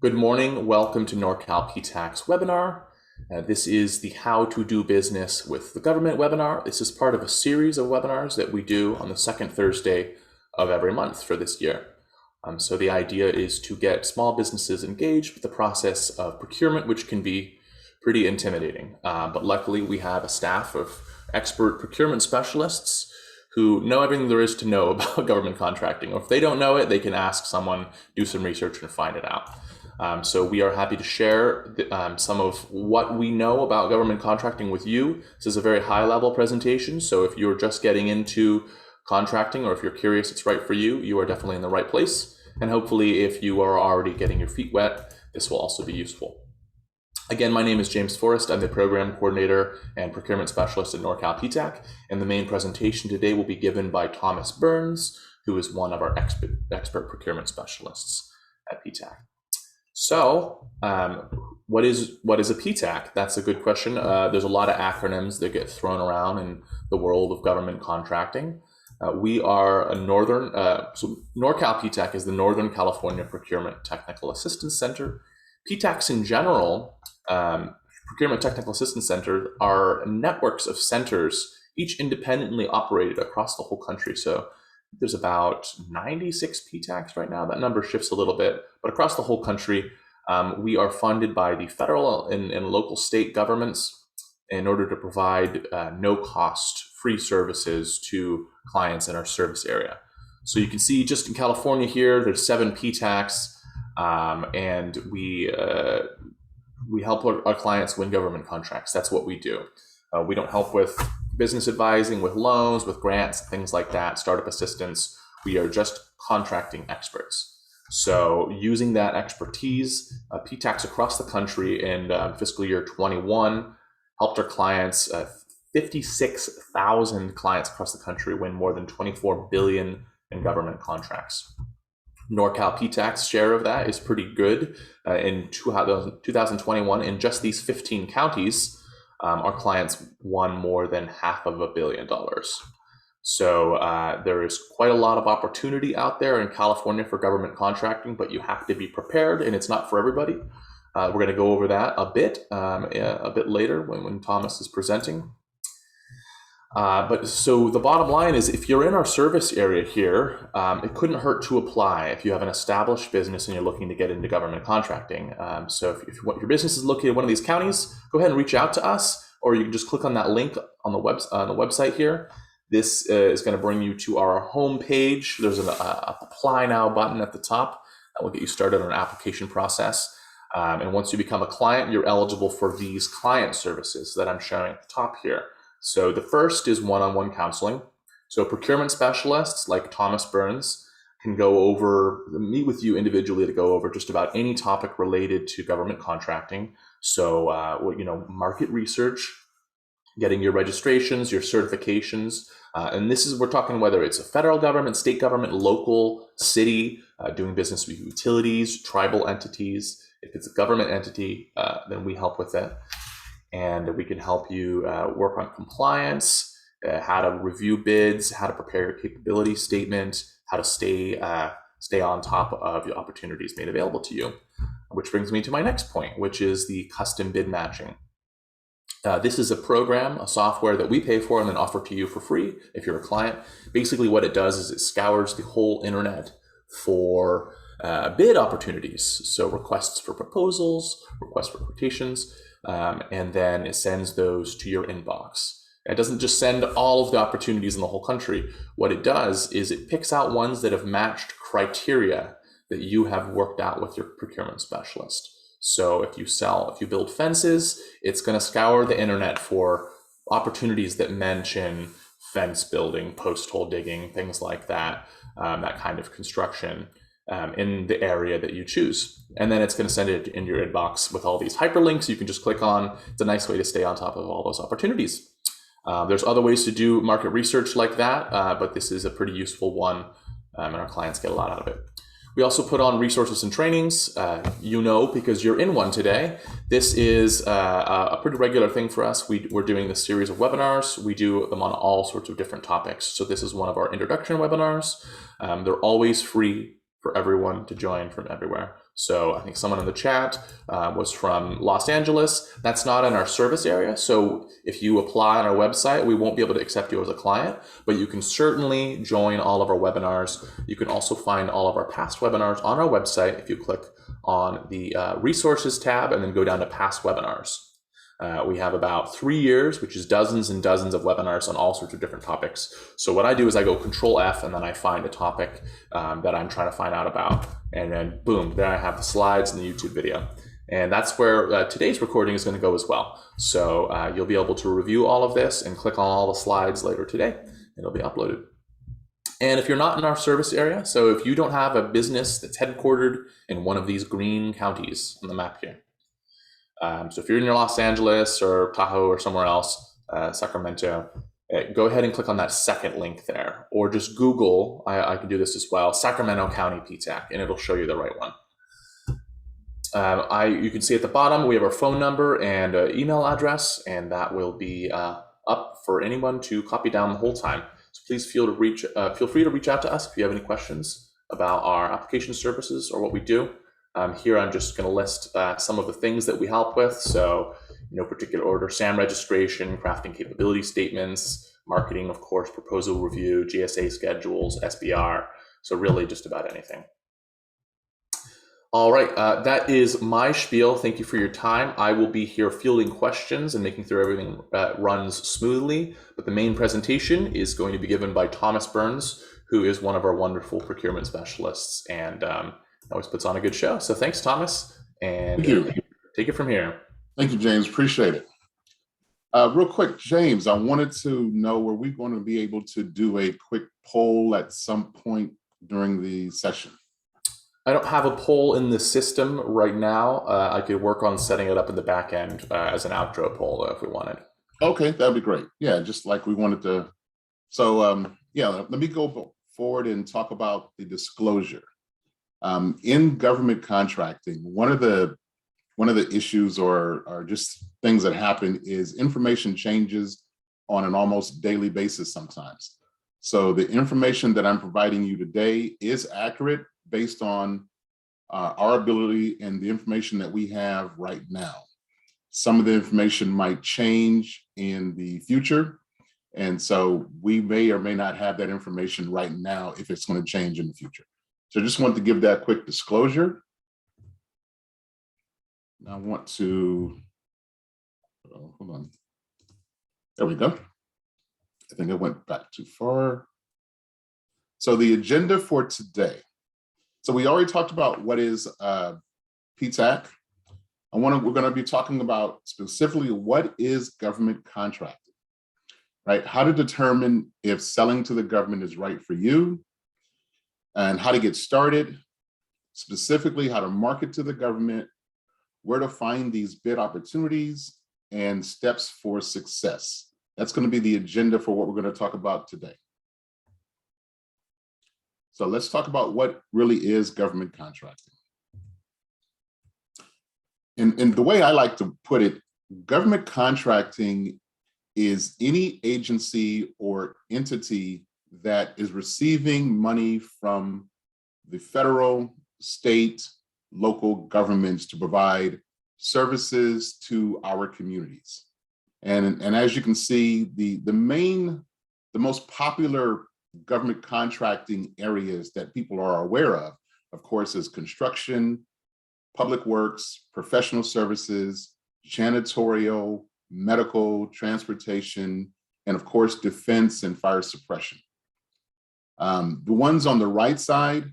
Good morning. Welcome to Norcal PTAC's webinar. This is the How to Do Business with the Government webinar. This is part of a series of webinars that we do on the second Thursday of every month for this year. So the idea is to get small businesses engaged with the process of procurement, which can be pretty intimidating. But luckily we have a staff of expert procurement specialists who know everything there is to know about government contracting. Or if they don't know it, they can ask someone, do some research and find it out. So we are happy to share some of what we know about government contracting with you. This is a very high level presentation, so if you're just getting into contracting or if you're curious it's right for you, you are definitely in the right place. And hopefully if you are already getting your feet wet, this will also be useful. Again, my name is James Forrest. I'm the Program Coordinator and Procurement Specialist at Norcal PTAC, and the main presentation today will be given by Thomas Burns, who is one of our expert procurement specialists at PTAC. So what is a PTAC? That's a good question. There's a lot of acronyms that get thrown around in the world of government contracting. We are a so NorCal PTAC is the Northern California Procurement Technical Assistance Center. PTACs in general, Procurement Technical Assistance Center, are networks of centers, each independently operated across the whole country. So there's about 96 PTACs right now. That number shifts a little bit, but across the whole country, we are funded by the federal and local state governments in order to provide no-cost free services to clients in our service area. So you can see just in California here, there's 7 PTACs, and we help our clients win government contracts. That's what we do. We don't help with business advising, with loans, with grants, things like that, startup assistance. We are just contracting experts. So using that expertise, PTACs across the country in fiscal year 21 helped our clients, 56,000 clients across the country win more than $24 billion in government contracts. NorCal PTAC's share of that is pretty good. In 2021, in just these 15 counties, our clients won more than $500 million. So there is quite a lot of opportunity out there in California for government contracting, but you have to be prepared, and it's not for everybody. We're going to go over that a bit later when Thomas is presenting. But so the bottom line is, if you're in our service area here, it couldn't hurt to apply if you have an established business and you're looking to get into government contracting. So if your business is located in one of these counties, go ahead and reach out to us, or you can just click on that link on the website here. This is going to bring you to our home page. There's an Apply Now button at the top that will get you started on an application process. And once you become a client, you're eligible for these client services that I'm showing at the top here. So the first is one-on-one counseling. So procurement specialists like Thomas Burns can meet with you individually to go over just about any topic related to government contracting. So, market research, getting your registrations, your certifications. And we're talking whether it's a federal government, state government, local, city, doing business with utilities, tribal entities. If it's a government entity, then we help with that. And we can help you work on compliance, how to review bids, how to prepare your capability statement, how to stay on top of the opportunities made available to you. Which brings me to my next point, which is the custom bid matching. This is a program, a software that we pay for and then offer to you for free if you're a client. Basically what it does is it scours the whole internet for bid opportunities. So requests for proposals, requests for quotations, and then it sends those to your inbox. It doesn't just send all of the opportunities in the whole country. What it does is it picks out ones that have matched criteria that you have worked out with your procurement specialist. So if you build fences, it's going to scour the internet for opportunities that mention fence building, post hole digging, things like that, that kind of construction in the area that you choose. And then it's going to send it in your inbox with all these hyperlinks you can just click on. It's a nice way to stay on top of all those opportunities. There's other ways to do market research like that, but this is a pretty useful one, and our clients get a lot out of it. We also put on resources and trainings, because you're in one today. This is a pretty regular thing for us. We're doing this series of webinars. We do them on all sorts of different topics. So this is one of our introduction webinars. They're always free for everyone to join from everywhere. So I think someone in the chat was from Los Angeles. That's not in our service area. So if you apply on our website, we won't be able to accept you as a client, but you can certainly join all of our webinars. You can also find all of our past webinars on our website if you click on the resources tab and then go down to past webinars. We have about 3 years, which is dozens and dozens of webinars on all sorts of different topics. So what I do is I go Control F and then I find a topic that I'm trying to find out about. And then boom, there I have the slides and the YouTube video. And that's where today's recording is going to go as well. So you'll be able to review all of this and click on all the slides later today. It'll be uploaded. And if you're not in our service area, so if you don't have a business that's headquartered in one of these green counties on the map here, so if you're in Los Angeles or Tahoe or somewhere else, Sacramento, go ahead and click on that second link there, or just Google, I can do this as well, Sacramento County PTAC, and it'll show you the right one. You can see at the bottom, we have our phone number and email address, and that will be up for anyone to copy down the whole time. So please feel free to reach out to us if you have any questions about our application services or what we do. Here I'm just going to list some of the things that we help with. So, no particular order: SAM registration, crafting capability statements, marketing, of course, proposal review, GSA schedules, SBR. So really just about anything. All right, that is my spiel. Thank you for your time. I will be here fielding questions and making sure everything runs smoothly. But the main presentation is going to be given by Thomas Burns, who is one of our wonderful procurement specialists, and always puts on a good show. So thanks, Thomas, and thank you. Take it from here. Thank you, James. Appreciate it. Real quick, James, I wanted to know, were we going to be able to do a quick poll at some point during the session? I don't have a poll in the system right now. I could work on setting it up in the back end as an outro poll if we wanted. Okay, that'd be great. Yeah, just like we wanted to. So yeah, let me go forward and talk about the disclosure. In government contracting, one of the issues or just things that happen is information changes on an almost daily basis sometimes. So the information that I'm providing you today is accurate based on our ability and the information that we have right now. Some of the information might change in the future, and so we may or may not have that information right now if it's going to change in the future. So I just wanted to give that quick disclosure. I want to, hold on. There we go. I think I went back too far. So the agenda for today. So we already talked about what is PTAC. We're going to be talking about specifically what is government contracting, right? How to determine if selling to the government is right for you, and how to get started, specifically how to market to the government, where to find these bid opportunities, and steps for success. That's going to be the agenda for what we're going to talk about today. So let's talk about what really is government contracting. And the way I like to put it, government contracting is any agency or entity that is receiving money from the federal, state, local governments to provide services to our communities. And as you can see, the most popular government contracting areas that people are aware of course, is construction, public works, professional services, janitorial, medical, transportation, and of course, defense and fire suppression. The ones on the right side,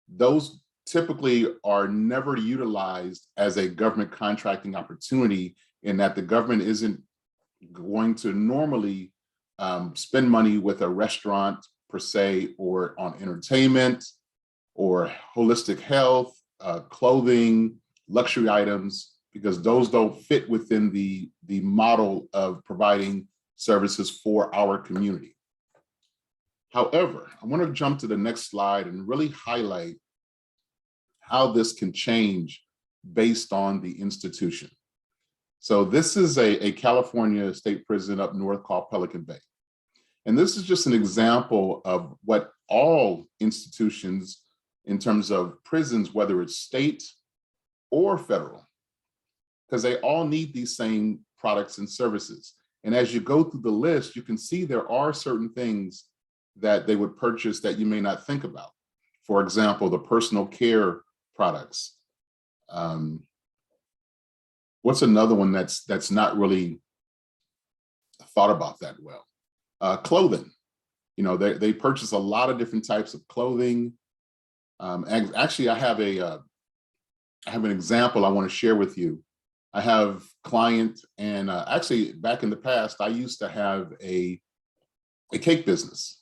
those typically are never utilized as a government contracting opportunity, in that the government isn't going to normally spend money with a restaurant per se, or on entertainment, or holistic health, clothing, luxury items, because those don't fit within the model of providing services for our community. However, I want to jump to the next slide and really highlight how this can change based on the institution. So this is a California state prison up north called Pelican Bay. And this is just an example of what all institutions in terms of prisons, whether it's state or federal, because they all need these same products and services. And as you go through the list, you can see there are certain things that they would purchase that you may not think about. For example, the personal care products. What's another one that's not really thought about that well? Clothing. You know, they purchase a lot of different types of clothing. And actually, I have an example I want to share with you. I have a client, and actually back in the past, I used to have a cake business.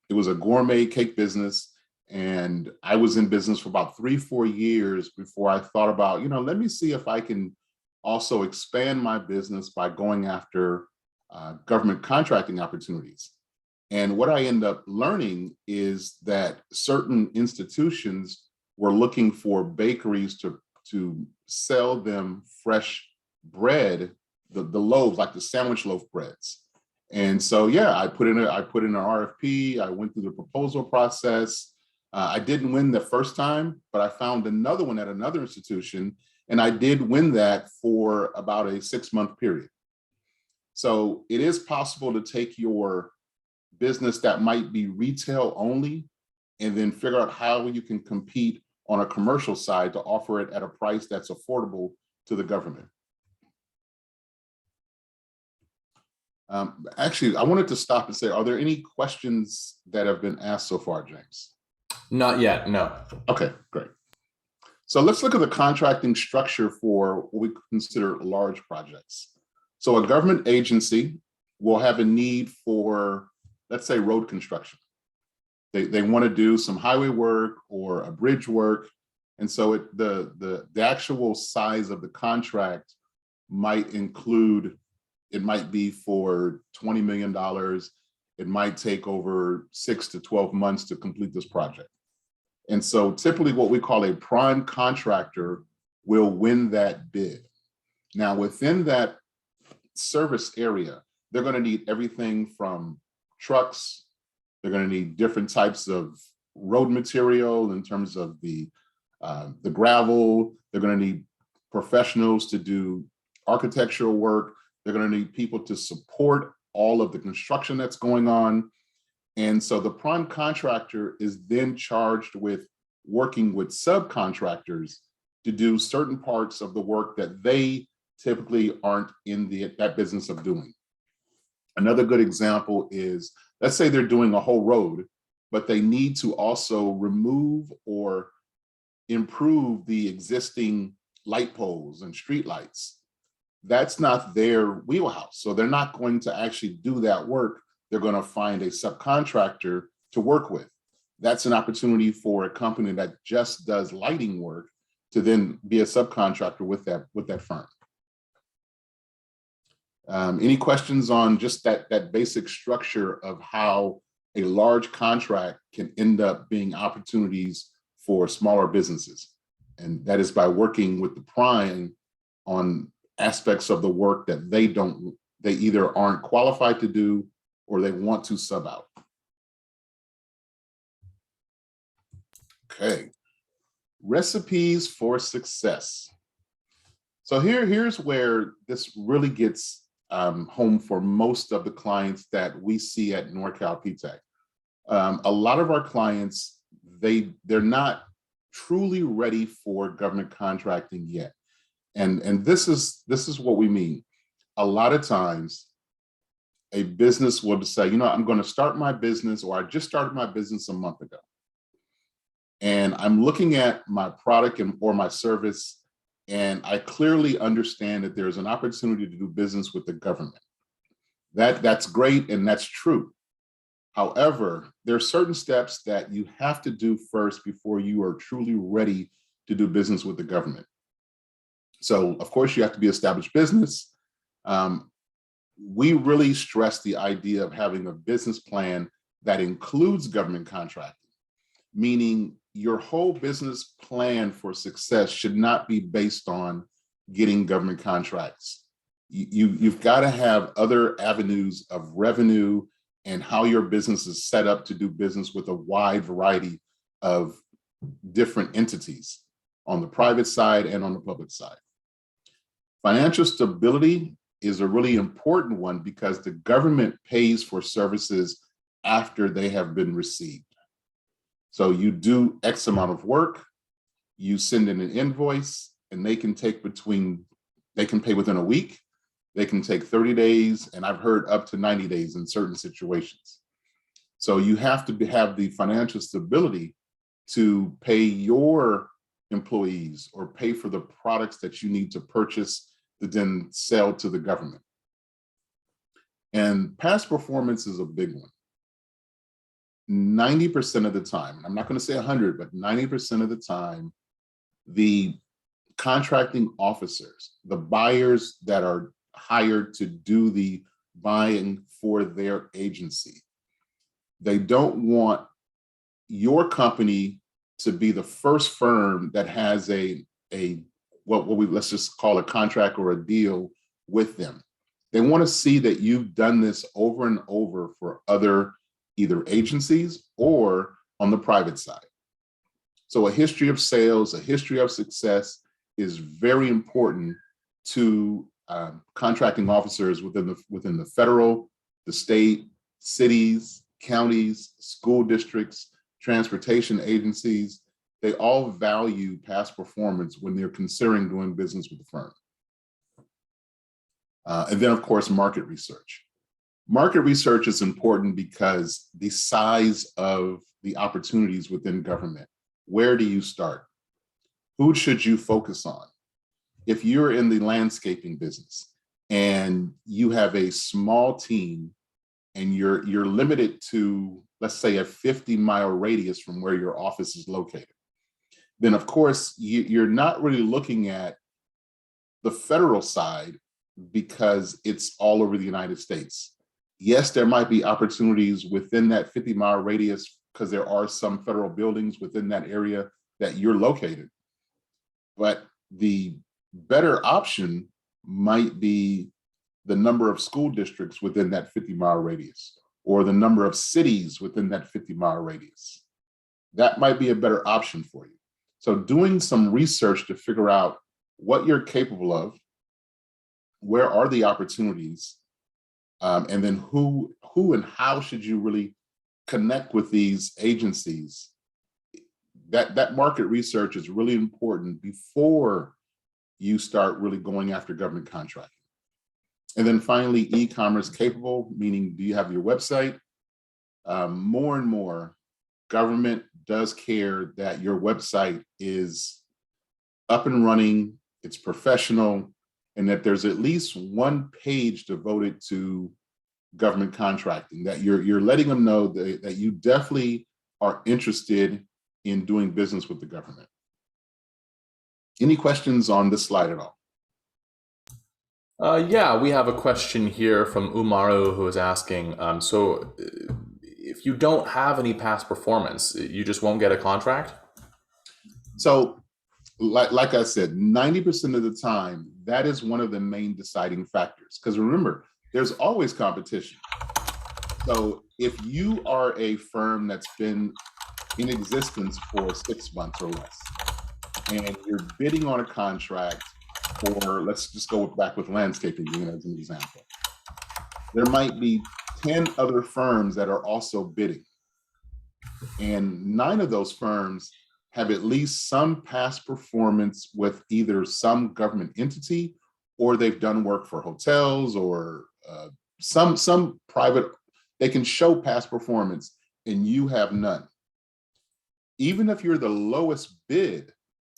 It was a gourmet cake business. And I was in business for about 3-4 years before I thought about, let me see if I can also expand my business by going after government contracting opportunities. And what I end up learning is that certain institutions were looking for bakeries to sell them fresh bread, the loaves, like the sandwich loaf breads. And so, yeah, I put in an RFP. I went through the proposal process. I didn't win the first time, but I found another one at another institution, and I did win that for about a 6-month period. So it is possible to take your business that might be retail only and then figure out how you can compete on a commercial side to offer it at a price that's affordable to the government. Actually, I wanted to stop and say, are there any questions that have been asked so far, James? Not yet, no. Okay, great. So let's look at the contracting structure for what we consider large projects. So a government agency will have a need for, let's say, road construction. They want to do some highway work or a bridge work. And so the actual size of the contract might include, it might be for $20 million. It might take over 6 to 12 months to complete this project. And so typically what we call a prime contractor will win that bid. Now within that service area, they're going to need everything from trucks. They're going to need different types of road material in terms of the gravel. They're going to need professionals to do architectural work. They're going to need people to support all of the construction that's going on. And so the prime contractor is then charged with working with subcontractors to do certain parts of the work that they typically aren't in that business of doing. Another good example is, let's say they're doing a whole road, but they need to also remove or improve the existing light poles and street lights. That's not their wheelhouse. So they're not going to actually do that work. They're going to find a subcontractor to work with. That's an opportunity for a company that just does lighting work to then be a subcontractor with that firm. Any questions on just that basic structure of how a large contract can end up being opportunities for smaller businesses? And that is by working with the prime on aspects of the work that they either aren't qualified to do or they want to sub out. Okay, recipes for success. So here's where this really gets home for most of the clients that we see at Norcal PTAC. A lot of our clients, they're not truly ready for government contracting yet. And this is what we mean. A lot of times, a business will say, I'm going to start my business, or I just started my business a month ago. And I'm looking at my product or my service, and I clearly understand that there's an opportunity to do business with the government. That's great, and that's true. However, there are certain steps that you have to do first before you are truly ready to do business with the government. So, of course, you have to be established business. We really stress the idea of having a business plan that includes government contracting, meaning your whole business plan for success should not be based on getting government contracts. You've got to have other avenues of revenue and how your business is set up to do business with a wide variety of different entities on the private side and on the public side. Financial stability is a really important one because the government pays for services after they have been received. So you do X amount of work, you send in an invoice, and they can pay within a week, they can take 30 days, and I've heard up to 90 days in certain situations. So you have to have the financial stability to pay your employees or pay for the products that you need to purchase to then sell to the government. And past performance is a big one. 90% of the time, I'm not going to say 100, but 90% of the time, the contracting officers, the buyers that are hired to do the buying for their agency, they don't want your company to be the first firm that has let's just call a contract or a deal with them. They want to see that you've done this over and over for other either agencies or on the private side. So a history of sales, a history of success is very important to contracting officers within the federal, the state, cities, counties, school districts, transportation agencies. They all value past performance when they're considering doing business with the firm. And then, of course, market research. Market research is important because the size of the opportunities within government. Where do you start? Who should you focus on? If you're in the landscaping business and you have a small team and you're limited to, let's say, a 50-mile radius from where your office is located, then of course you're not really looking at the federal side because it's all over the United States. Yes, there might be opportunities within that 50-mile radius because there are some federal buildings within that area that you're located. But the better option might be the number of school districts within that 50-mile radius or the number of cities within that 50-mile radius. That might be a better option for you. So doing some research to figure out what you're capable of, where are the opportunities, and then who and how should you really connect with these agencies. That market research is really important before you start really going after government contracting. And then finally, e-commerce capable, meaning do you have your website? More and more, government does care that your website is up and running, it's professional, and that there's at least one page devoted to government contracting, that you're letting them know that you definitely are interested in doing business with the government. Any questions on this slide at all? Yeah, we have a question here from Umaru who is asking, so if you don't have any past performance, you just won't get a contract? So like I said, 90% of the time, that is one of the main deciding factors. Because remember, there's always competition. So if you are a firm that's been in existence for 6 months or less, and you're bidding on a contract for, let's just go back with landscaping as an example, there might be 10 other firms that are also bidding. And 9 of those firms have at least some past performance with either some government entity, or they've done work for hotels or some private. They can show past performance and you have none. Even if you're the lowest bid,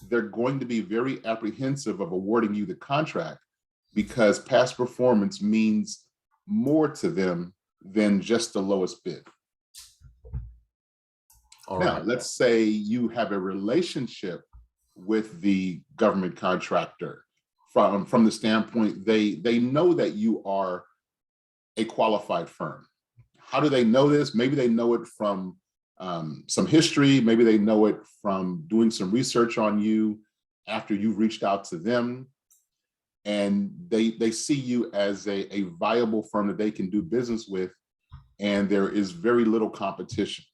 they're going to be very apprehensive of awarding you the contract because past performance means more to them than just the lowest bid. All now, right. Let's say you have a relationship with the government contractor from the standpoint they know that you are a qualified firm. How do they know this? Maybe they know it from some history. Maybe they know it from doing some research on you after you've reached out to them. And they see you as a viable firm that they can do business with, and there is very little competition.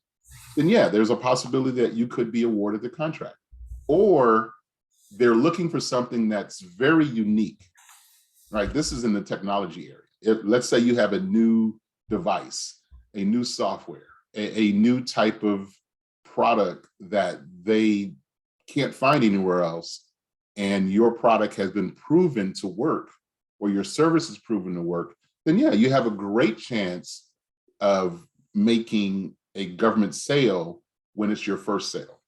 then yeah, there's a possibility that you could be awarded the contract. Or they're looking for something that's very unique, right? This is in the technology area. Let's say you have a new device, a new software, a new type of product that they can't find anywhere else, and your product has been proven to work, or your service is proven to work, then yeah, you have a great chance of making a government sale when it's your first sale.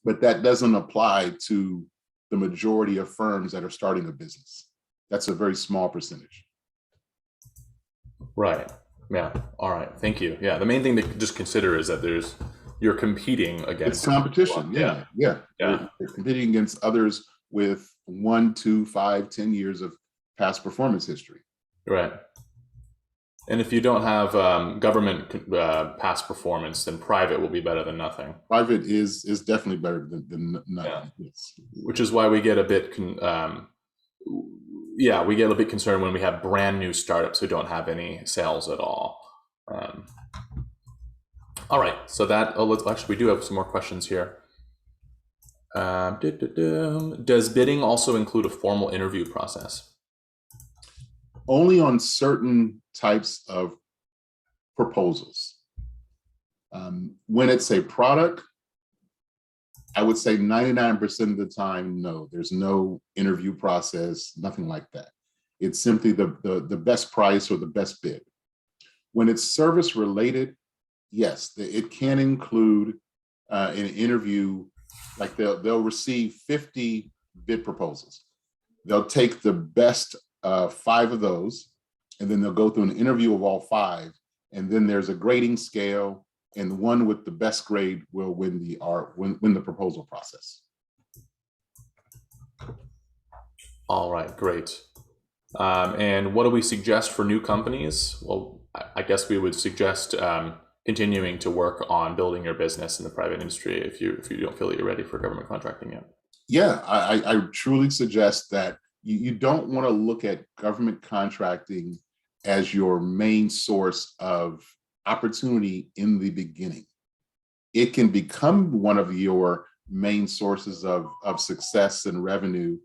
But that doesn't apply to the majority of firms that are starting a business. That's a very small percentage. Right. Yeah. All right. Thank you. Yeah. The main thing to just consider is that you're competing against. It's competition. Yeah. You're competing against others with 1, 2, 5, 10 years of past performance history. Right. And if you don't have government past performance, then private will be better than nothing. Private is definitely better than nothing. Yeah. Yes. Which is why we get a bit we get a bit concerned when we have brand new startups who don't have any sales at all. All right, so we do have some more questions here. Does bidding also include a formal interview process? Only on certain types of proposals. When it's a product, I would say 99% of the time, no, there's no interview process, nothing like that. It's simply the best price or the best bid. When it's service related, yes, it can include an interview. Like they'll receive 50 bid proposals. They'll take the best 5 of those, and then they'll go through an interview of all 5. And then there's a grading scale, and the one with the best grade will win the proposal process. All right, great. And what do we suggest for new companies? Well, I guess we would suggest continuing to work on building your business in the private industry if you don't feel that you're ready for government contracting yet. Yeah, I truly suggest that you don't want to look at government contracting as your main source of opportunity in the beginning. It can become one of your main sources of success and revenue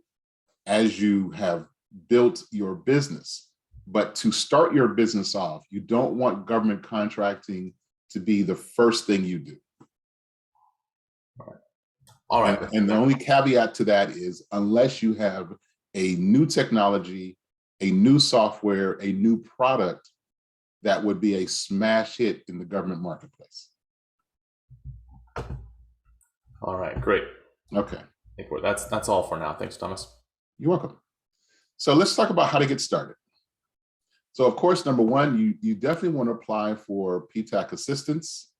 as you have built your business. But to start your business off, you don't want government contracting to be the first thing you do. All right. And the only caveat to that is unless you have a new technology, a new software, a new product that would be a smash hit in the government marketplace. All right, great. Okay. I think that's all for now. Thanks, Thomas. You're welcome. So let's talk about how to get started. So of course, number one, you definitely want to apply for PTAC assistance.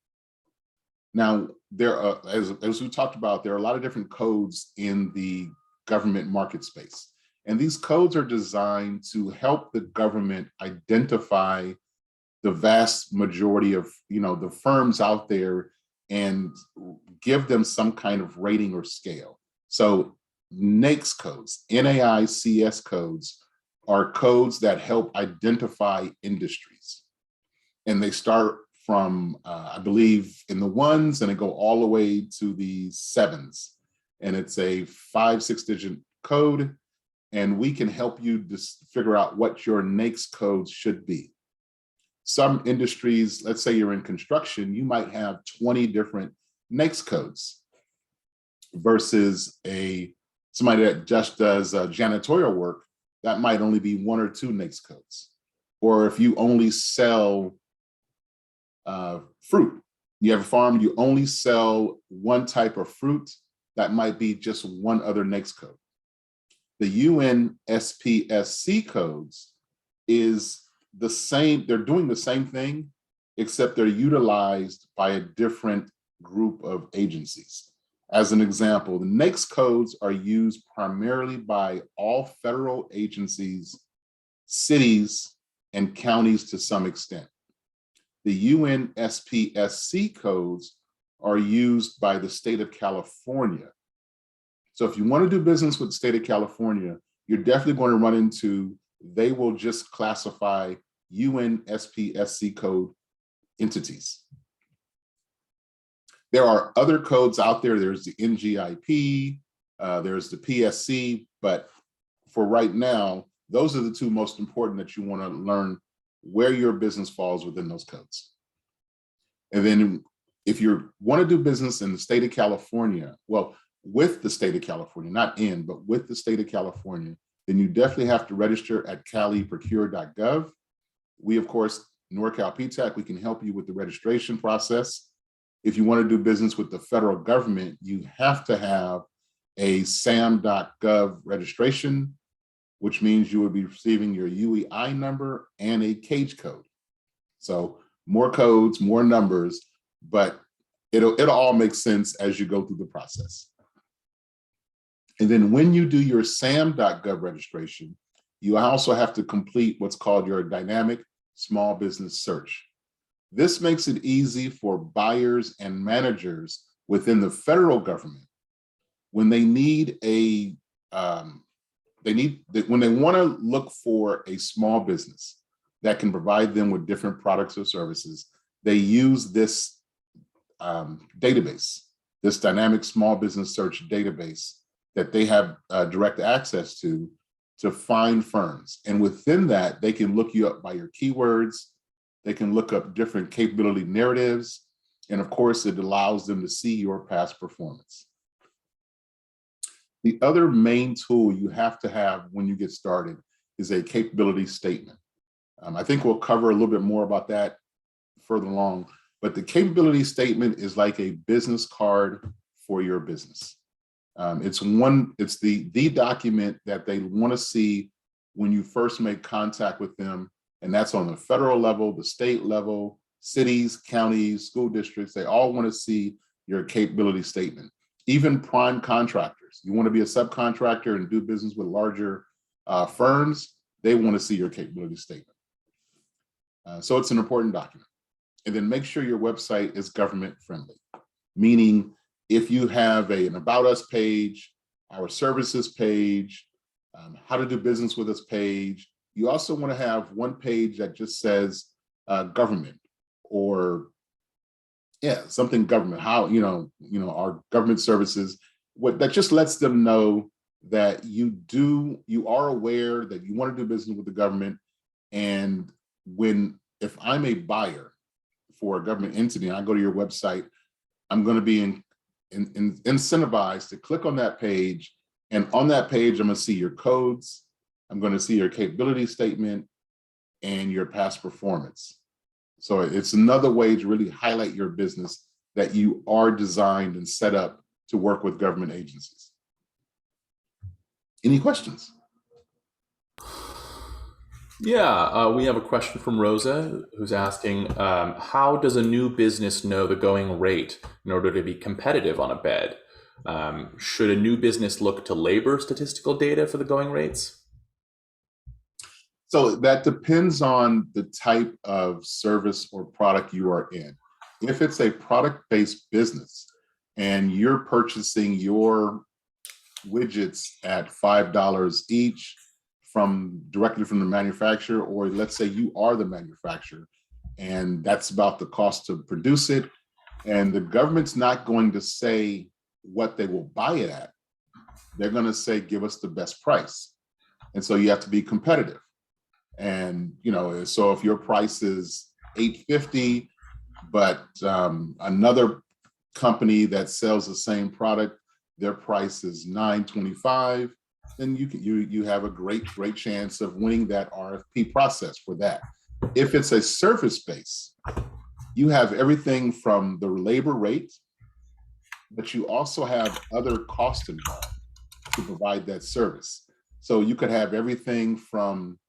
Now, there are, as we talked about, there are a lot of different codes in the government market space. And these codes are designed to help the government identify the vast majority of the firms out there and give them some kind of rating or scale. So Naics Codes, Naics Codes, are codes that help identify industries. And they start from, I believe, in the 1s, and they go all the way to the 7s. And it's a 5-6 digit code. And we can help you just figure out what your Naics codes should be. Some industries, let's say you're in construction, you might have 20 different Naics codes versus somebody that just does janitorial work, that might only be 1 or 2 Naics codes. Or if you only sell fruit, you have a farm, you only sell one type of fruit, that might be just 1 other Naics code. The Unspsc codes is the same, they're doing the same thing, except they're utilized by a different group of agencies. As an example, the Naics codes are used primarily by all federal agencies, cities, and counties to some extent. The Unspsc codes are used by the state of California. So if you want to do business with the state of California, you're definitely going to run into, they will just classify Unspsc code entities. There are other codes out there. There's the NGIP, there's the PSC, but for right now, those are the two most important that you want to learn where your business falls within those codes. And then if you want to do business in the state of California, well, with the state of California, not in, but with the state of California, then you definitely have to register at caliprocure.gov. We, of course, Norcal PTAC, we can help you with the registration process. If you want to do business with the federal government, you have to have a sam.gov registration, which means you will be receiving your UEI number and a cage code. So more codes, more numbers, but it'll all make sense as you go through the process. And then when you do your sam.gov registration, you also have to complete what's called your dynamic small business search. This makes it easy for buyers and managers within the federal government when they need when they want to look for a small business that can provide them with different products or services, they use this database, this dynamic small business search database that they have direct access to find firms. And within that, they can look you up by your keywords. They can look up different capability narratives. And of course, it allows them to see your past performance. The other main tool you have to have when you get started is a capability statement. I think we'll cover a little bit more about that further along, but the capability statement is like a business card for your business. It's the document that they want to see when you first make contact with them. And that's on the federal level, the state level, cities, counties, school districts. They all want to see your capability statement. Even prime contractors, you want to be a subcontractor and do business with larger firms, they want to see your capability statement. So it's an important document. And then make sure your website is government friendly, meaning if you have an About Us page, our services page, how to do business with us page, you also want to have one page that just says government or something government, how, our government services, that just lets them know that you are aware that you want to do business with the government. And if I'm a buyer for a government entity and I go to your website, I'm going to be incentivized to click on that page. And on that page, I'm going to see your codes. I'm going to see your capability statement and your past performance. So it's another way to really highlight your business that you are designed and set up to work with government agencies. Any questions? Yeah, we have a question from Rosa who's asking, how does a new business know the going rate in order to be competitive on a bid? Should a new business look to labor statistical data for the going rates? So that depends on the type of service or product you are in. If it's a product-based business and you're purchasing your widgets at $5 each directly from the manufacturer, or let's say you are the manufacturer and that's about the cost to produce it, and the government's not going to say what they will buy it at, they're going to say, give us the best price. And so you have to be competitive. And, so if your price is $8.50, but another company that sells the same product, their price is $9.25, then you have a great chance of winning that RFP process for that. If it's a service base, you have everything from the labor rate, but you also have other costs involved to provide that service. So you could have everything from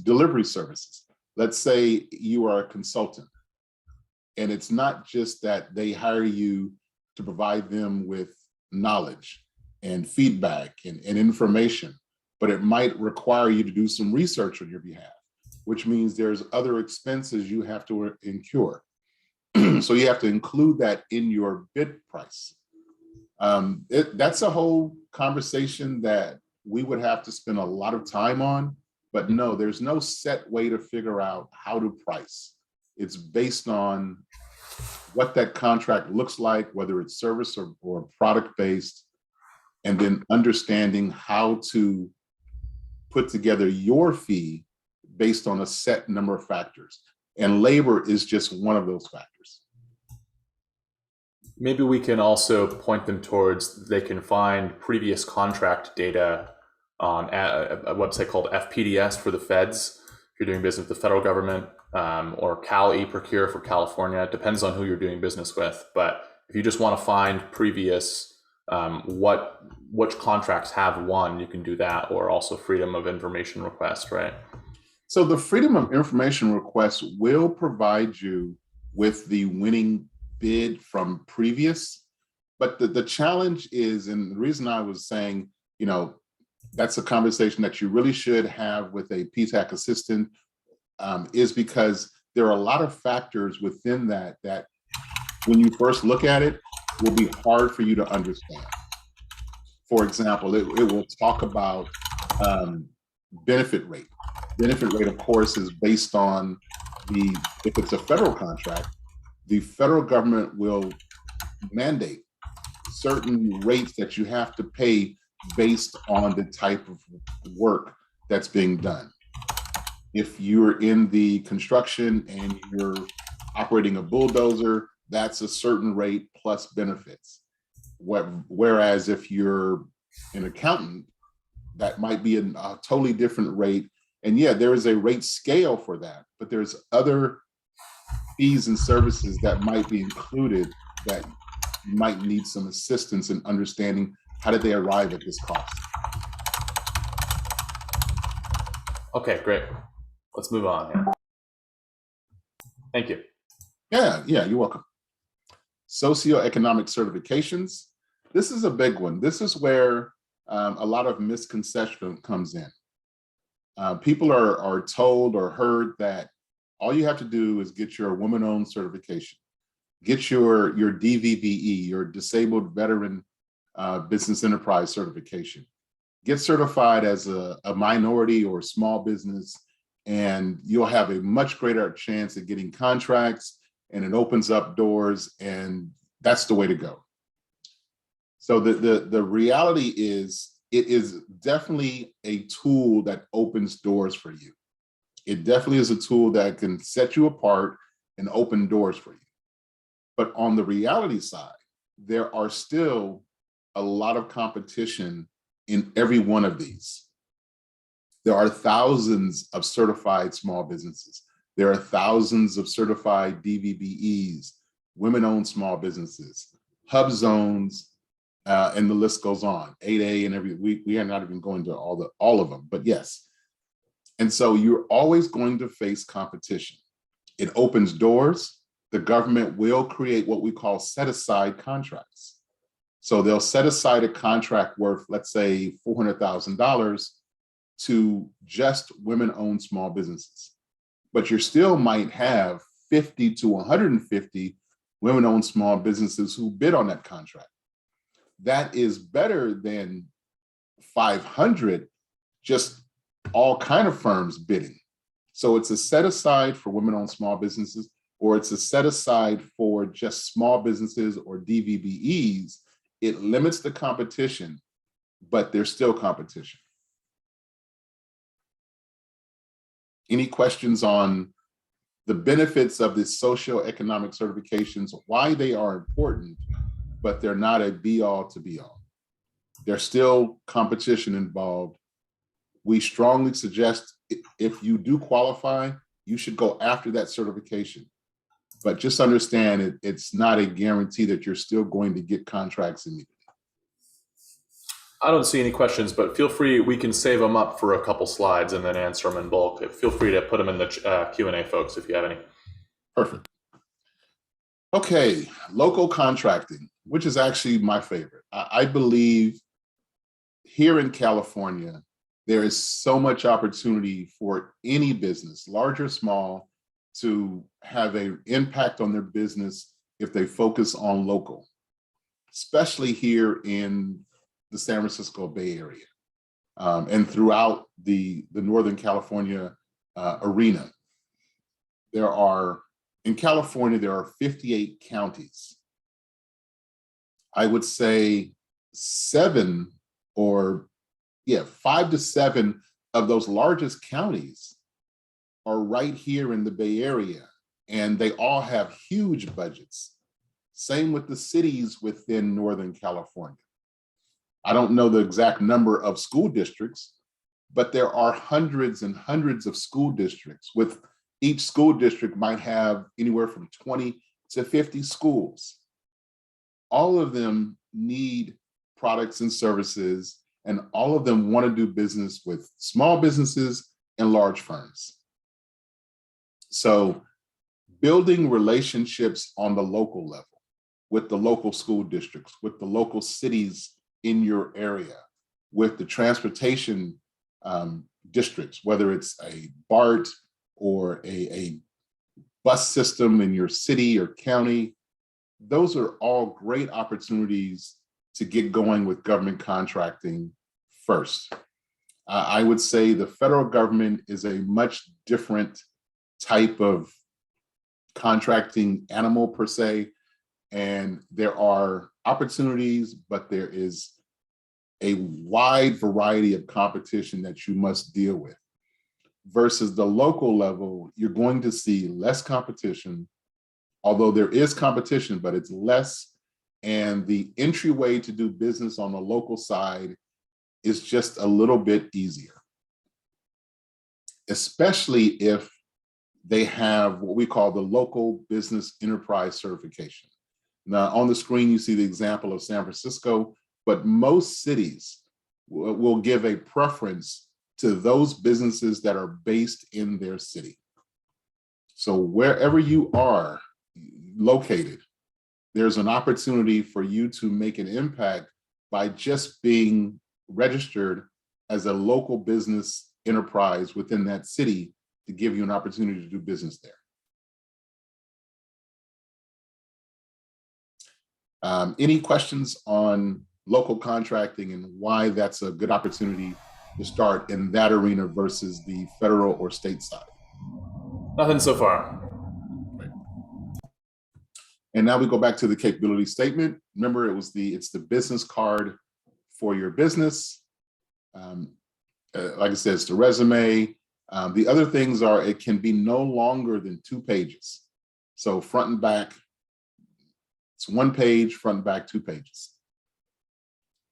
delivery services. Let's say you are a consultant, and it's not just that they hire you to provide them with knowledge and feedback and information, but it might require you to do some research on your behalf, which means there's other expenses you have to incur. So you have to include that in your bid price. That's a whole conversation that we would have to spend a lot of time on, but no, there's no set way to figure out how to price. It's based on what that contract looks like, whether it's service or product-based, and then understanding how to put together your fee based on a set number of factors. And labor is just one of those factors. Maybe we can also point them towards, they can find previous contract data on a website called FPDS for the feds, if you're doing business with the federal government, or Cal eProcure for California. It depends on who you're doing business with. But if you just want to find previous, which contracts have won, you can do that, or also freedom of information request, right? So the freedom of information request will provide you with the winning bid from previous, but the challenge is, and the reason I was saying, that's a conversation that you really should have with a PTAC assistant, is because there are a lot of factors within that when you first look at it, will be hard for you to understand. For example, it will talk about benefit rate. Benefit rate, of course, is based on if it's a federal contract, the federal government will mandate certain rates that you have to pay based on the type of work that's being done. If you're in the construction and you're operating a bulldozer, that's a certain rate plus benefits. Whereas if you're an accountant, that might be a totally different rate. And yeah, there is a rate scale for that, but there's other fees and services that might be included that you might need some assistance in understanding how did they arrive at this cost. Okay, great. Let's move on here. Thank you. Yeah, you're welcome. Socioeconomic certifications. This is a big one. This is where a lot of misconception comes in. People are told or heard that all you have to do is get your woman-owned certification, get your DVBE, your Disabled Veteran Business Enterprise certification, get certified as a minority or small business, and you'll have a much greater chance at getting contracts, and it opens up doors, and that's the way to go. So the reality is, it is definitely a tool that opens doors for you. It definitely is a tool that can set you apart and open doors for you. But on the reality side, there are still a lot of competition in every one of these. There are thousands of certified small businesses. There are thousands of certified DVBEs, women-owned small businesses, hub zones, and the list goes on. 8A and we are not even going to all of them, but yes. And so you're always going to face competition. It opens doors. The government will create what we call set-aside contracts. So they'll set aside a contract worth, let's say, $400,000 to just women-owned small businesses. But you still might have 50 to 150 women-owned small businesses who bid on that contract. That is better than 500 just all kind of firms bidding. So it's a set aside for women-owned small businesses, or it's a set aside for just small businesses or DVBEs. It limits the competition, but there's still competition. Any questions on the benefits of the socioeconomic certifications, why they are important, but they're not a be-all to be-all? There's still competition involved. We strongly suggest if you do qualify, you should go after that certification. But just understand it's not a guarantee that you're still going to get contracts immediately. I don't see any questions, but feel free, we can save them up for a couple slides and then answer them in bulk. Feel free to put them in the Q&A, folks, if you have any. Perfect. Okay, local contracting, which is actually my favorite. I believe here in California, there is so much opportunity for any business, large or small, to have an impact on their business if they focus on local, especially here in the San Francisco Bay Area and throughout the Northern California arena. There are In California, there are 58 counties. I would say 5 to 7 of those largest counties are right here in the Bay Area, and they all have huge budgets. Same with the cities within Northern California. I don't know the exact number of school districts, but there are hundreds and hundreds of school districts. With each school district might have anywhere from 20 to 50 schools. All of them need products and services, and all of them want to do business with small businesses and large firms. So building relationships on the local level with the local school districts, with the local cities in your area, with the transportation districts, whether it's a BART or a bus system in your city or county, those are all great opportunities to get going with government contracting first. I would say the federal government is a much different type of contracting animal per se, and there are opportunities, but there is a wide variety of competition that you must deal with. Versus the local level, you're going to see less competition, although there is competition, but it's less. And the entryway to do business on the local side is just a little bit easier, especially if they have what we call the local business enterprise certification. Now on the screen, you see the example of San Francisco, but most cities will give a preference to those businesses that are based in their city. So wherever you are located, there's an opportunity for you to make an impact by just being registered as a local business enterprise within that city to give you an opportunity to do business there. Any questions on local contracting and why that's a good opportunity to start in that arena versus the federal or state side? Nothing so far. Right. And now we go back to the capability statement. Remember, it's the business card for your business. Like I said, it's the resume. The other things are, it can be no longer than 2 pages. So front and back, it's 1 page, front and back, 2 pages.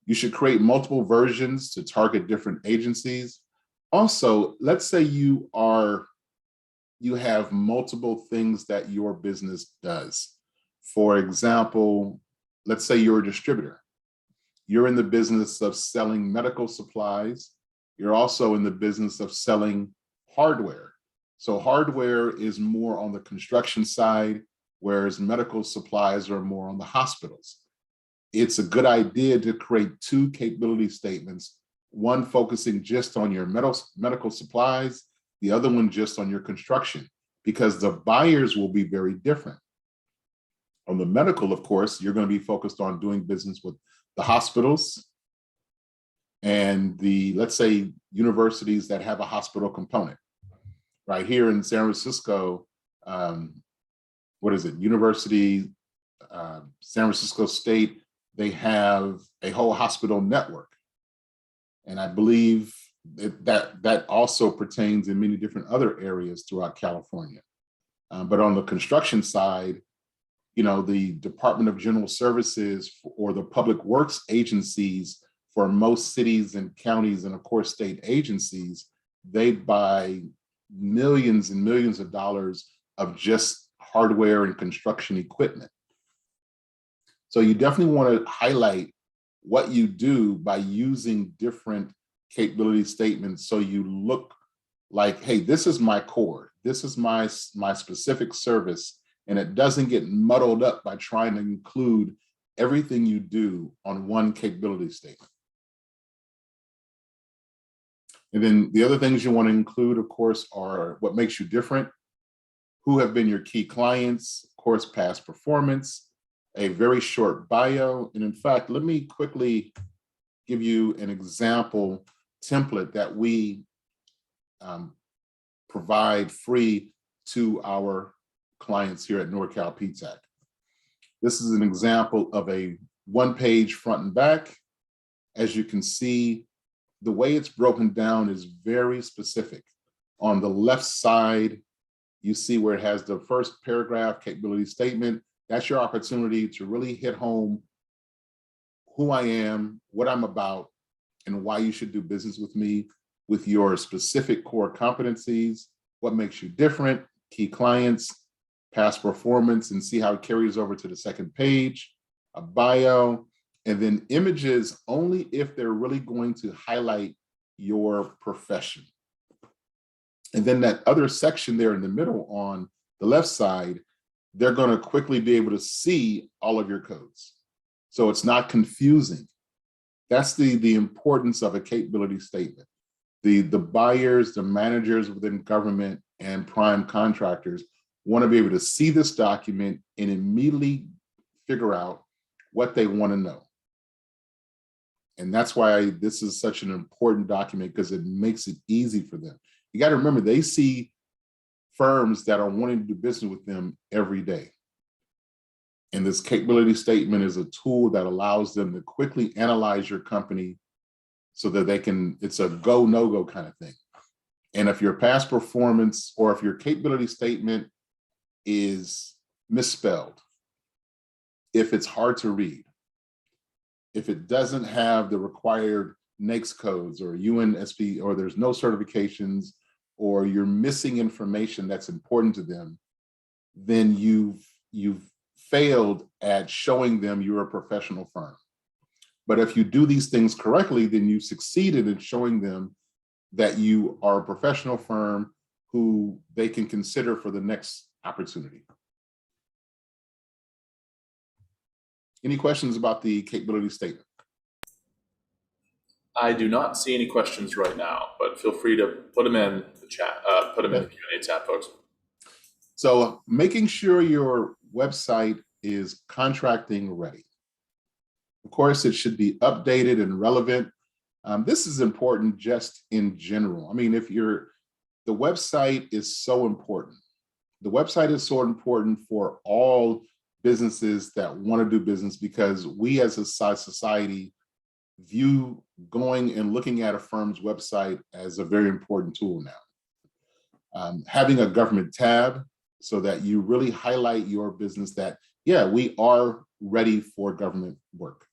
You should create multiple versions to target different agencies. Also, let's say you have multiple things that your business does. For example, let's say you're a distributor. You're in the business of selling medical supplies. You're also in the business of selling hardware. So hardware is more on the construction side, whereas medical supplies are more on the hospitals. It's a good idea to create 2 capability statements, one focusing just on your medical supplies, the other one just on your construction, because the buyers will be very different. On the medical, of course, you're going to be focused on doing business with the hospitals and let's say, universities that have a hospital component. Right here in San Francisco, University, San Francisco State, they have a whole hospital network. And I believe that also pertains in many different other areas throughout California. But on the construction side, the Department of General Services or the Public Works agencies for most cities and counties, and of course, state agencies, they buy millions and millions of dollars of just hardware and construction equipment. So you definitely want to highlight what you do by using different capability statements so you look like, hey, this is my core, this is my specific service, and it doesn't get muddled up by trying to include everything you do on one capability statement. And then the other things you want to include, of course, are what makes you different, who have been your key clients, of course, past performance, a very short bio. And in fact, let me quickly give you an example template that we provide free to our clients here at Norcal PTAC. This is an example of a one-page front and back. As you can see, the way it's broken down is very specific. On the left side, you see where it has the first paragraph, capability statement. That's your opportunity to really hit home who I am, what I'm about, and why you should do business with me, with your specific core competencies, what makes you different, key clients, past performance, and see how it carries over to the second page, a bio, and then images only if they're really going to highlight your profession. And then that other section there in the middle on the left side, they're going to quickly be able to see all of your codes. So it's not confusing. That's the importance of a capability statement. The buyers, the managers within government and prime contractors want to be able to see this document and immediately figure out what they want to know. And that's why this is such an important document, because it makes it easy for them. You got to remember, they see firms that are wanting to do business with them every day. And this capability statement is a tool that allows them to quickly analyze your company so that they can, it's a go, no-go kind of thing. And if your past performance or if your capability statement is misspelled, if it's hard to read, if it doesn't have the required Naics Codes or Unspsc, or there's no certifications, or you're missing information that's important to them, then you've failed at showing them you're a professional firm. But if you do these things correctly, then you succeeded in showing them that you are a professional firm who they can consider for the next opportunity. Any questions about the capability statement? I do not see any questions right now, but feel free to put them in the chat, put them in the Q&A tab, folks. So making sure your website is contracting ready. Of course, it should be updated and relevant. This is important just in general. I mean, the website is so important. The website is so important for all businesses that want to do business, because we as a society view going and looking at a firm's website as a very important tool now. Having a government tab so that you really highlight your business that, yeah, we are ready for government work.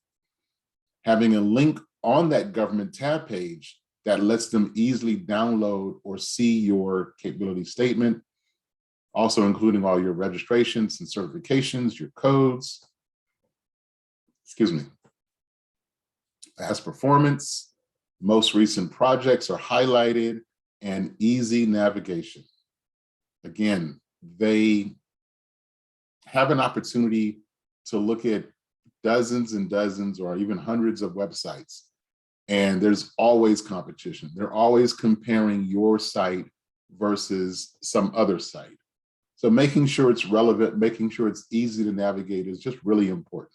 Having a link on that government tab page that lets them easily download or see your capability statement, also including all your registrations and certifications, your codes, past performance, most recent projects are highlighted, and easy navigation. Again, they have an opportunity to look at dozens and dozens or even hundreds of websites, and there's always competition. They're always comparing your site versus some other site. So making sure it's relevant, making sure it's easy to navigate is just really important.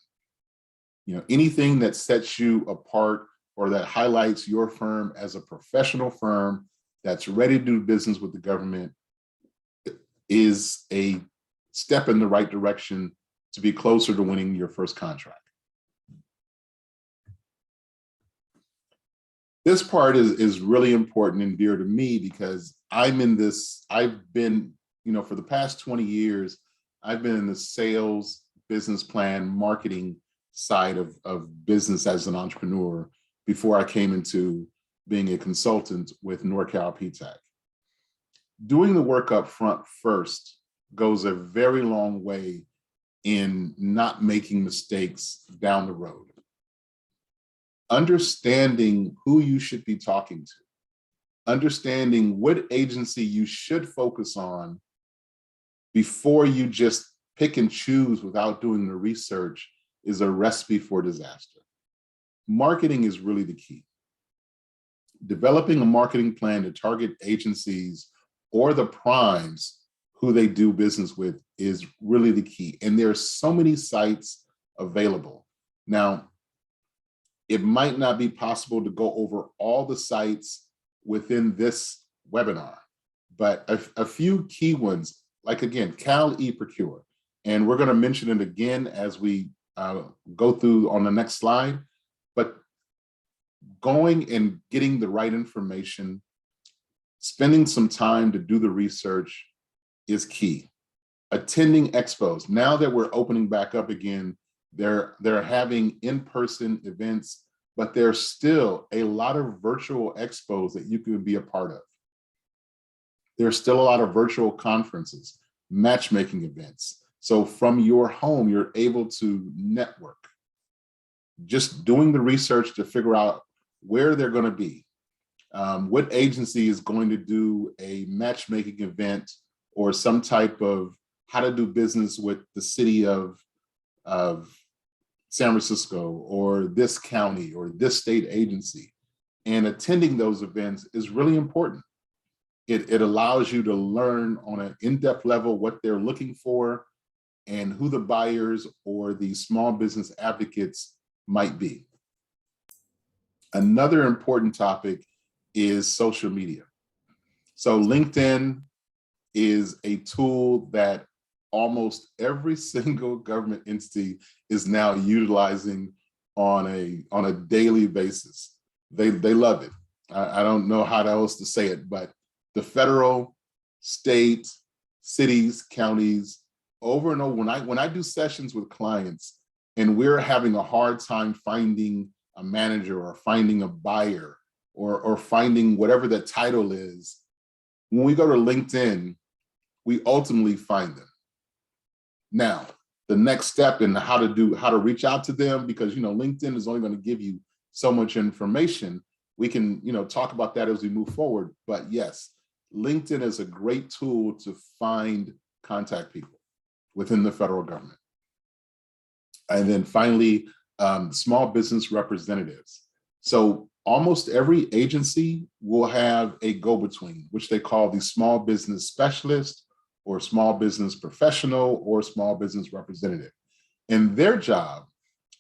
You know, anything that sets you apart or that highlights your firm as a professional firm that's ready to do business with the government is a step in the right direction to be closer to winning your first contract. This part is really important and dear to me, because I've been, for the past 20 years, I've been in the sales, business plan, marketing side of business as an entrepreneur before I came into being a consultant with Norcal PTAC. Doing the work up front first goes a very long way in not making mistakes down the road. Understanding who you should be talking to, understanding what agency you should focus on before you just pick and choose without doing the research is a recipe for disaster. Marketing is really the key. Developing a marketing plan to target agencies or the primes who they do business with is really the key. And there are so many sites available. Now, it might not be possible to go over all the sites within this webinar, but a few key ones, like again, Cal e-Procure. And we're going to mention it again as we go through on the next slide. But going and getting the right information, spending some time to do the research is key. Attending expos. Now that we're opening back up again, they're having in-person events, but there's still a lot of virtual expos that you can be a part of. There's still a lot of virtual conferences, matchmaking events. So from your home, you're able to network. Just doing the research to figure out where they're going to be. What agency is going to do a matchmaking event or some type of how to do business with the city of San Francisco or this county or this state agency. And attending those events is really important. It allows you to learn on an in-depth level what they're looking for and who the buyers or the small business advocates might be. Another important topic is social media. So LinkedIn is a tool that almost every single government entity is now utilizing on a daily basis. They love it. I don't know how else to say it, but the federal, state, cities, counties, over and over, when I do sessions with clients and we're having a hard time finding a manager or finding a buyer or finding whatever the title is, when we go to LinkedIn, we ultimately find them. Now, the next step in how to reach out to them, because LinkedIn is only going to give you so much information. We can talk about that as we move forward. But yes, LinkedIn is a great tool to find contact people within the federal government. And then finally, small business representatives. So almost every agency will have a go-between, which they call the small business specialist or small business professional or small business representative. And their job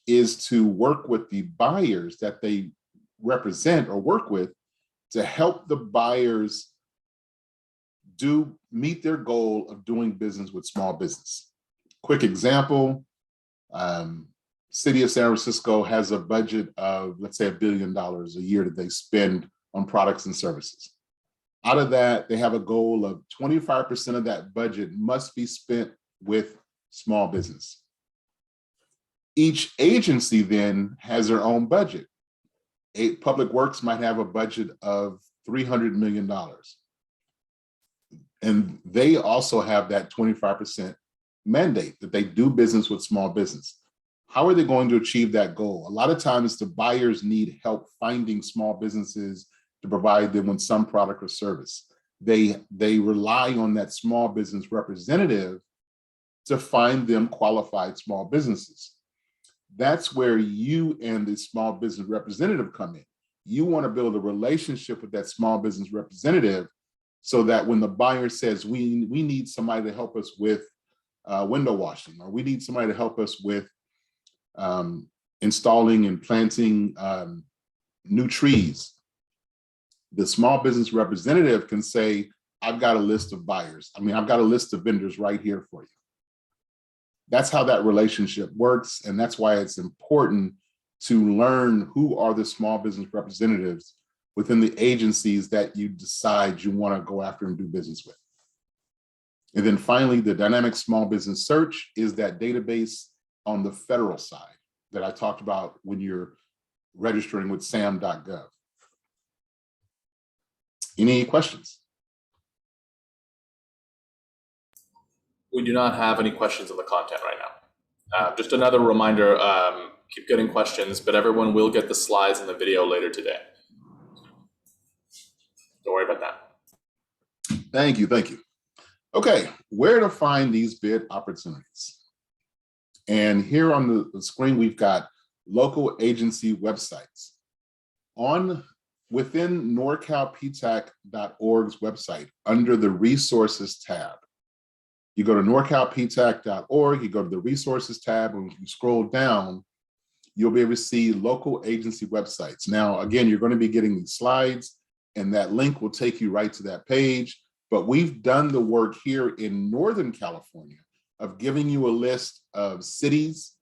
is to work with the buyers that they represent or work with to help the buyers meet their goal of doing business with small business. Quick example, City of San Francisco has a budget of, let's say, $1 billion a year that they spend on products and services. Out of that, they have a goal of 25% of that budget must be spent with small business. Each agency then has their own budget. Public Works might have a budget of $300 million. And they also have that 25% mandate that they do business with small business. How are they going to achieve that goal? A lot of times the buyers need help finding small businesses to provide them with some product or service. They rely on that small business representative to find them qualified small businesses. That's where you and the small business representative come in. You want to build a relationship with that small business representative so that when the buyer says, we need somebody to help us with window washing, or we need somebody to help us with installing and planting new trees, the small business representative can say, I've got a list of buyers. I've got a list of vendors right here for you. That's how that relationship works. And that's why it's important to learn who are the small business representatives within the agencies that you decide you want to go after and do business with. And then finally, the dynamic small business search is that database on the federal side that I talked about when you're registering with sam.gov. Any questions? We do not have any questions on the content right now. Just another reminder, keep getting questions, but everyone will get the slides and the video later today. Don't worry about that. Thank you. Okay, where to find these bid opportunities? And here on the screen, we've got local agency websites. Within norcalptac.org's website, under the resources tab, you go to norcalptac.org, you go to the resources tab, and when you scroll down, you'll be able to see local agency websites. Now, again, you're going to be getting these slides, and that link will take you right to that page. But we've done the work here in Northern California of giving you a list of cities,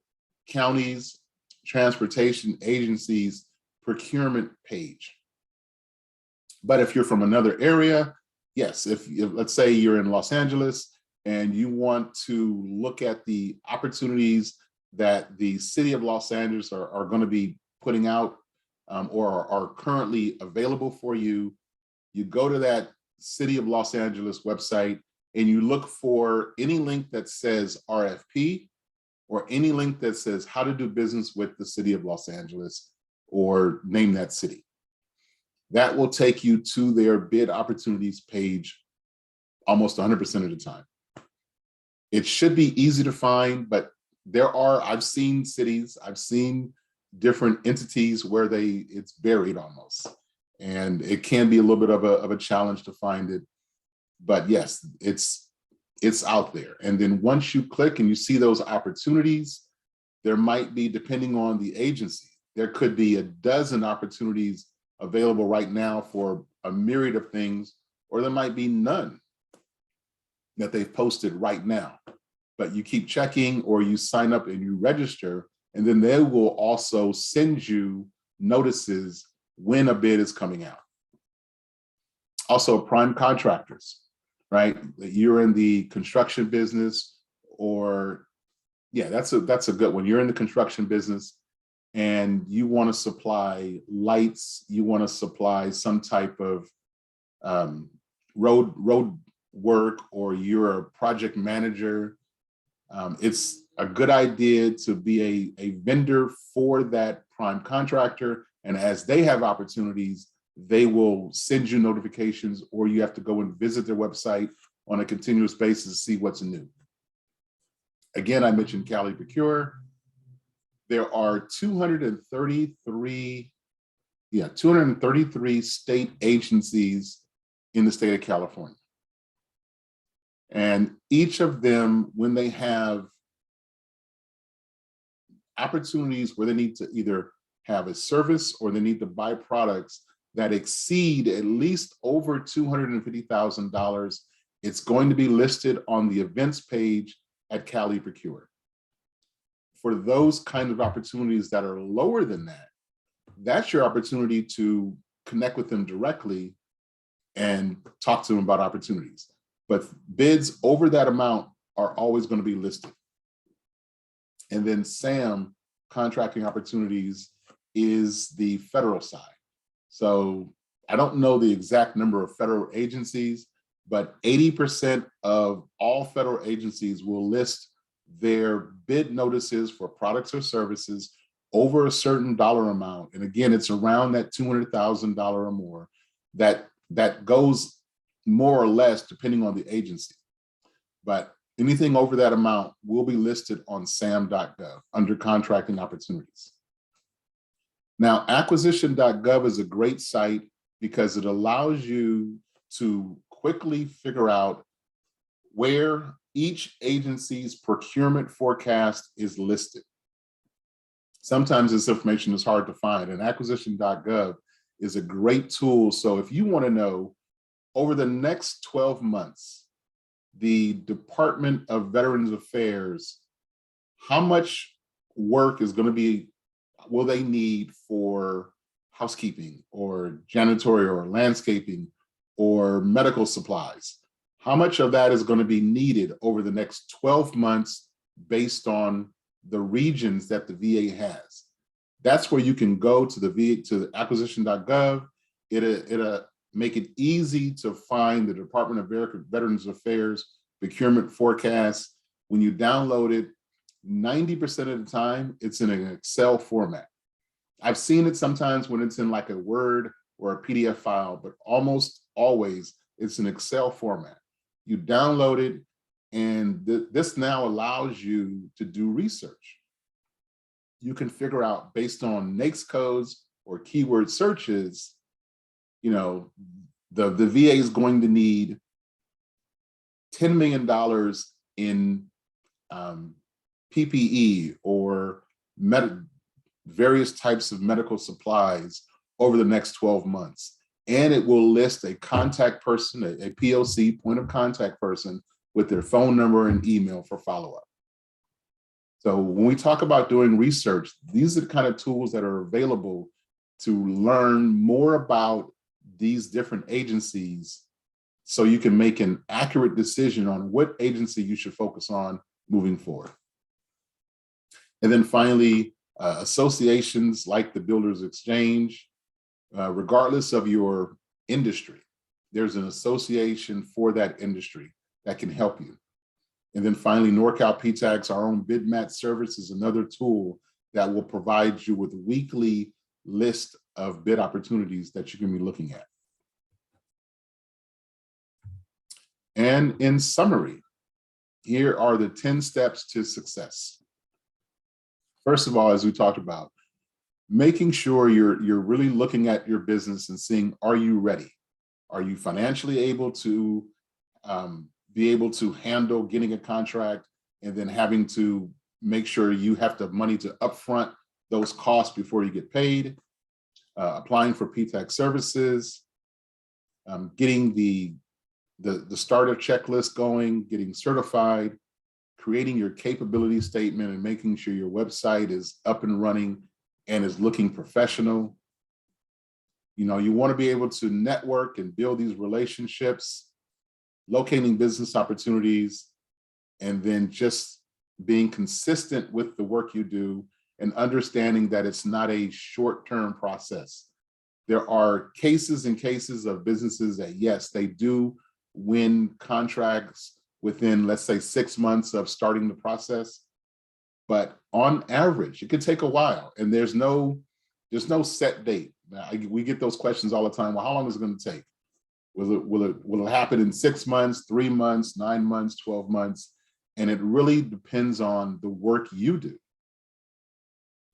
counties, transportation agencies, procurement page. But if you're from another area, yes, if let's say you're in Los Angeles and you want to look at the opportunities that the city of Los Angeles are going to be putting out or are currently available for you, you go to that City of Los Angeles website and you look for any link that says RFP or any link that says how to do business with the City of Los Angeles or name that city. That will take you to their bid opportunities page almost 100% of the time. It should be easy to find, but I've seen cities, I've seen different entities where it's buried almost. And it can be a little bit of a challenge to find it. But yes, it's out there. And then once you click and you see those opportunities, there might be, depending on the agency, there could be a dozen opportunities available right now for a myriad of things, or there might be none that they've posted right now. But you keep checking or you sign up and you register, and then they will also send you notices when a bid is coming out. Also, prime contractors, right? You're in the construction business, or yeah, that's a good one. You're in the construction business and you want to supply lights, you want to supply some type of road work, or you're a project manager. It's a good idea to be a vendor for that prime contractor. And as they have opportunities, they will send you notifications, or you have to go and visit their website on a continuous basis to see what's new. Again, I mentioned Cali Procure. There are 233 state agencies in the state of California. And each of them, when they have opportunities where they need to either have a service or they need to buy products that exceed at least over $250,000, it's going to be listed on the events page at Cali Procure. For those kind of opportunities that are lower than that, that's your opportunity to connect with them directly and talk to them about opportunities. But bids over that amount are always going to be listed. And then SAM, contracting opportunities, is the federal side. So I don't know the exact number of federal agencies, but 80% of all federal agencies will list their bid notices for products or services over a certain dollar amount. And again, it's around that $200,000 or more that goes more or less depending on the agency. But anything over that amount will be listed on sam.gov under contracting opportunities. Now, acquisition.gov is a great site because it allows you to quickly figure out where each agency's procurement forecast is listed. Sometimes this information is hard to find, and acquisition.gov is a great tool. So if you want to know over the next 12 months, the Department of Veterans Affairs, how much work is going to be, will they need for housekeeping or janitorial or landscaping or medical supplies? How much of that is going to be needed over the next 12 months based on the regions that the VA has? That's where you can go to the VA, to acquisition.gov. It'll make it easy to find the Department of Veterans Affairs procurement forecast. When you download it, 90% of the time, it's in an Excel format. I've seen it sometimes when it's in like a Word or a PDF file, but almost always it's an Excel format. You download it, and this now allows you to do research. You can figure out based on Naics Codes or keyword searches, you know, the VA is going to need $10 million in PPE or various types of medical supplies over the next 12 months. and it will list a contact person, a POC, point of contact person, with their phone number and email for follow-up. So when we talk about doing research, these are the kind of tools that are available to learn more about these different agencies so you can make an accurate decision on what agency you should focus on moving forward. And then finally, associations like the Builders Exchange, regardless of your industry, there's an association for that industry that can help you. And then finally, Norcal PTAC's our own bid match service is another tool that will provide you with a weekly list of bid opportunities that you can be looking at. And in summary, here are the 10 steps to success. First of all, as we talked about, making sure you're really looking at your business and seeing, are you ready? Are you financially able to be able to handle getting a contract and then having to make sure you have the money to upfront those costs before you get paid, applying for PTAC services, getting the starter checklist going, getting certified, creating your capability statement and making sure your website is up and running and is looking professional. You know, you want to be able to network and build these relationships, locating business opportunities, and then just being consistent with the work you do and understanding that it's not a short-term process. There are cases and cases of businesses that, yes, they do win contracts within, let's say, 6 months of starting the process. But on average, it could take a while, and there's no set date. We get those questions all the time. Well, how long is it going to take? Will it happen in 6 months, 3 months, 9 months, 12 months? And it really depends on the work you do.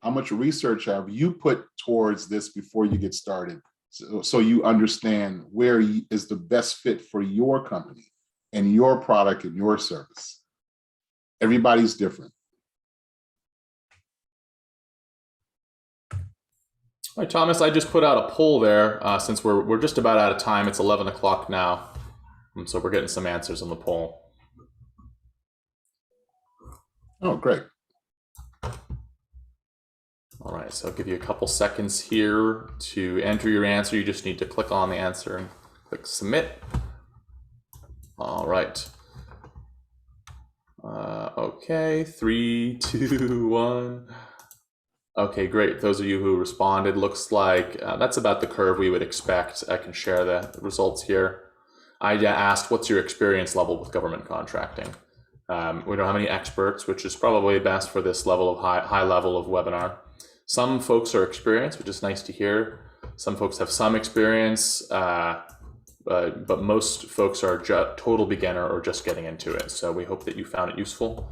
How much research have you put towards this before you get started? So you understand where is the best fit for your company and your product and your service. Everybody's different. All right, Thomas, I just put out a poll there since we're just about out of time. It's 11 o'clock now, so we're getting some answers on the poll. Oh, great. All right, so I'll give you a couple seconds here to enter your answer. You just need to click on the answer and click submit. All right. Okay, 3, 2, 1. Okay, great. Those of you who responded, looks like that's about the curve we would expect. I can share the results here. I asked, what's your experience level with government contracting? We don't have any experts, which is probably best for this level of high level of webinar. Some folks are experienced, which is nice to hear. Some folks have some experience, but most folks are total beginner or just getting into it. So we hope that you found it useful.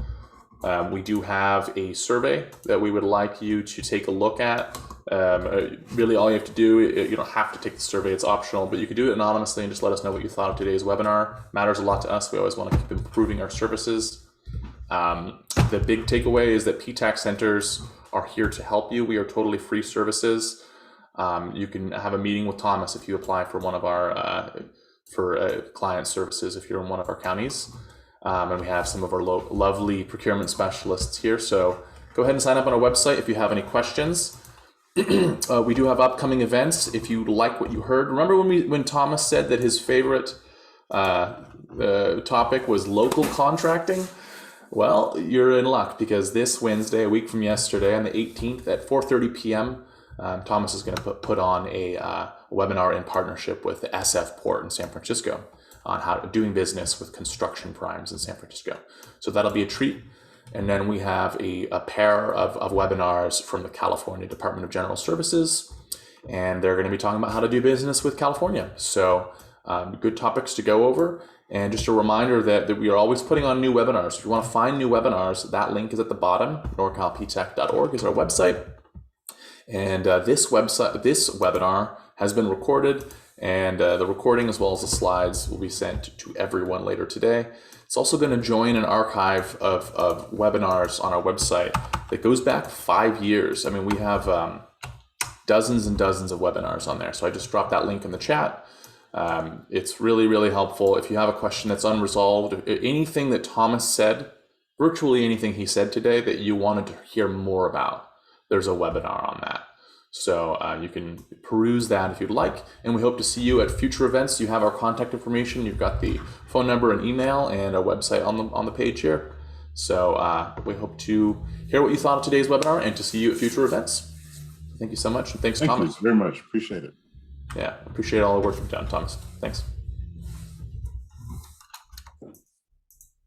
We do have a survey that we would like you to take a look at. Really all you have to do, you don't have to take the survey, it's optional, but you can do it anonymously and just let us know what you thought of today's webinar. Matters a lot to us. We always want to keep improving our services. The big takeaway is that PTAC centers are here to help you. We are totally free services. You can have a meeting with Thomas if you apply for one of our client services if you're in one of our counties. And we have some of our lovely procurement specialists here. So go ahead and sign up on our website if you have any questions. We do have upcoming events. If you like what you heard, remember when Thomas said that his favorite topic was local contracting? Well, you're in luck because this Wednesday, a week from yesterday, on the 18th at 4:30 p.m., Thomas is going to put on a webinar in partnership with the SF Port in San Francisco on how doing business with construction primes in San Francisco. So that'll be a treat. And then we have a pair of webinars from the California Department of General Services, and they're going to be talking about how to do business with California. So good topics to go over. And just a reminder that we are always putting on new webinars. If you want to find new webinars, that link is at the bottom. norcalptac.org is our website. And this webinar has been recorded, and the recording as well as the slides will be sent to everyone later today. It's also going to join an archive of webinars on our website that goes back 5 years. I mean, we have dozens and dozens of webinars on there. So I just dropped that link in the chat. It's really, really helpful. If you have a question that's unresolved, anything that Thomas said, virtually anything he said today that you wanted to hear more about, there's a webinar on that. So you can peruse that if you'd like, and we hope to see you at future events. You have our contact information. You've got the phone number and email and a website on the page here. So we hope to hear what you thought of today's webinar and to see you at future events. Thank you so much, and thanks, Thomas. Thank you very much. Appreciate it. Yeah, appreciate all the work you've done, Thomas. Thanks.